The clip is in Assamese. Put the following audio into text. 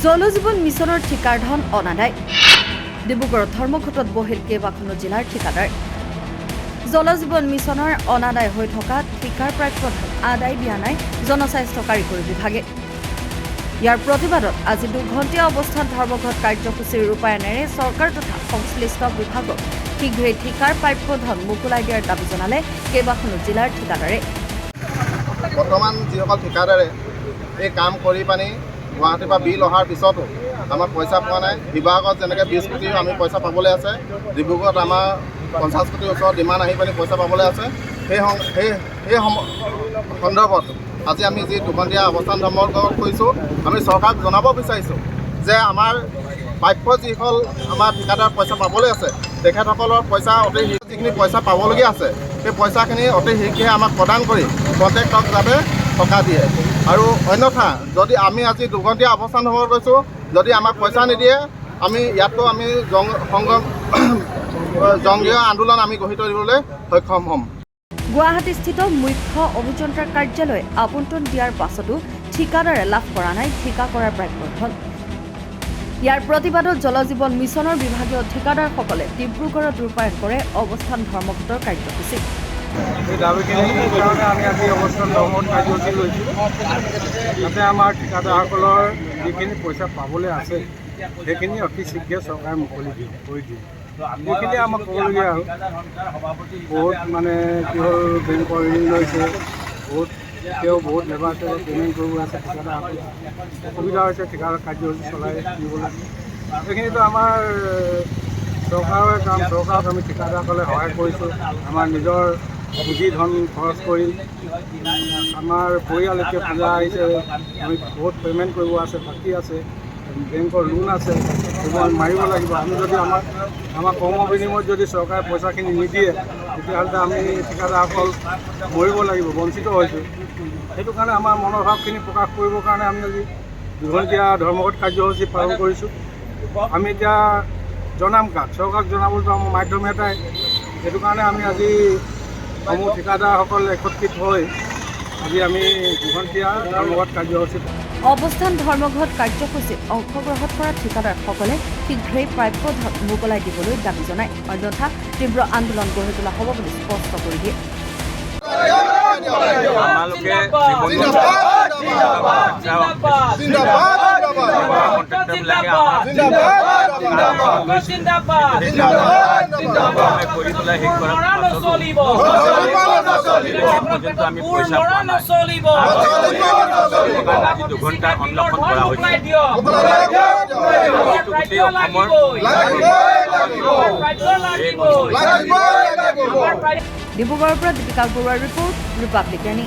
জল জীৱন মিছনৰ ঠিকাৰ ধন অনাদায়। ডিব্ৰুগড়ৰ ধৰ্মঘটত বহিল কেইবাখনো জিলাৰ ঠিকাদাৰ। জল জীৱন মিছনৰ অনাদায় হৈ থকা ঠিকাৰ প্ৰাপ্য ধন আদায় দিয়া নাই জনস্বাস্থ্য কাৰিকৰী বিভাগে। ইয়াৰ প্ৰতিবাদত আজি 2 ঘণ্টীয়া অৱস্থান ধৰ্মঘট কাৰ্যসূচীৰ ৰূপায়ণেৰে চৰকাৰ তথা সংশ্লিষ্ট বিভাগক শীঘ্ৰেই ঠিকাৰ প্ৰাপ্য ধন মোকলাই দিয়াৰ দাবী জনালে কেইবাখনো জিলাৰ ঠিকাদাৰে। বৰ্তমান যিসকল ঠিকাদাৰে এই কাম কৰি পানি গুৱাহাটীৰ পৰা বিল অহাৰ পিছতো আমাৰ পইচা পোৱা নাই। বিভাগত যেনেকৈ 20 কোটি আমি পইচা পাবলৈ আছে, ডিব্ৰুগড়ত আমাৰ 50 কোটিৰ ওচৰত ডিমাণ্ড আহি পানি পইচা পাবলৈ আছে। সেই সন্দৰ্ভত আজি আমি যি 2 ঘণ্টীয়া অৱস্থান ধৰ্মঘট কৰিছোঁ, আমি চৰকাৰক জনাব বিচাৰিছোঁ যে আমাৰ প্ৰাপ্য যিসকল আমাৰ ঠিকাদাৰ পইচা পাবলৈ আছে, তেখেতসকলৰ পইচা অতি শীঘ্ৰে যিখিনি পইচা পাবলগীয়া আছে সেই পইচাখিনি অতি শীঘ্ৰে আমাক প্ৰদান কৰি কণ্ট্ৰেক্টক যাতে টকা দিয়ে। আৰু অন্যথা যদি আমি আজি 2 ঘণ্টীয়া অৱস্থান ধৰ্মঘট কৰিছোঁ, যদি আমাক পইচা নিদিয়ে আমি ইয়াতো আমি জংগীয় আন্দোলন আমি গঢ়ি তুলিবলৈ সক্ষম হ'ম। গুৱাহাটীস্থিত মুখ্য অভিযন্তাৰ কাৰ্যালয়ে আবণ্টন দিয়াৰ পাছতো ঠিকাদাৰে লাভ কৰা নাই ঠিকা কৰাৰ প্ৰাপ্য ধন। ইয়াৰ প্ৰতিবাদত জল জীৱন মিছনৰ বিভাগীয় ঠিকাদাৰসকলে ডিব্ৰুগড়ত ৰূপায়ণ কৰে অৱস্থান ধৰ্মঘটৰ কাৰ্যসূচী। এই দাবীখিনিৰ কাৰণে আমি আজি অৱস্থান ধৰ্মঘট কাৰ্যসূচী লৈছোঁ, যাতে আমাৰ ঠিকাদাৰসকলৰ যিখিনি পইচা পাবলৈ আছে সেইখিনি অতি শীঘ্ৰে চৰকাৰে মুকলি কৰি দিয়ে। সেইখিনি আমাক ক'বলগীয়া হ'ল। বহুত মানে কি হ'ল, বেংকৰ ঋণ লৈছে, বহুত লেবাৰ পে'মেণ্ট কৰিব আছে। ঠিকাদাৰসকল অসুবিধা হৈছে ঠিকাদাৰ কাৰ্যসূচী চলাই নিবলৈ। সেইখিনিতো আমাৰ চৰকাৰৰ কাম। চৰকাৰক আমি ঠিকাদাৰসকলে সহায় কৰিছোঁ। আমাৰ নিজৰ পুঁজি ধন খৰচ কৰি আমাৰ পৰিয়াল এতিয়া পূজা আহিছে, আমি বহুত পে'মেণ্ট কৰিব আছে, বাকী আছে, বেংকৰ লোন আছে, সেইবোৰ আমি মাৰিব লাগিব। আমি যদি আমাৰ কৰ্ম বিনিময়ত যদি চৰকাৰে পইচাখিনি নিদিয়ে তেতিয়াহ'লে আমি ঠিকাদাৰসকল মৰিব লাগিব, বঞ্চিত হৈছোঁ। সেইটো কাৰণে আমাৰ মনৰ ভাৱখিনি প্ৰকাশ কৰিবৰ কাৰণে আমি আজি 2 ঘণ্টীয়া ধৰ্মঘট কাৰ্যসূচী পালন কৰিছোঁ। আমি এতিয়া জনাম কাক, চৰকাৰক জনাবলৈতো আমাৰ মাধ্যম এটাই। সেইটো কাৰণে আমি আজি সমূহ ঠিকাদাৰসকল একত্ৰিত হৈ আজি আমি 2 ঘণ্টীয়া ধৰ্মঘট কাৰ্যসূচী অৱস্থান ধৰ্মঘট কাৰ্যসূচীত অংশগ্ৰহণ কৰা ঠিকাদাৰসকলে শীঘ্ৰেই প্ৰাপ্য ধন মোকলাই দিবলৈ দাবী জনায়, অন্যথা তীব্ৰ আন্দোলন গঢ়ি তোলা হ'ব বুলি স্পষ্ট কৰি দিয়ে। আজি 2 ঘণ্টা অনশন কৰা হৈছে। ডিব্ৰুগড়ৰ পৰা দীপিকা বৰুৱাৰ ৰিপৰ্ট, ৰিপাব্লিক বাণী।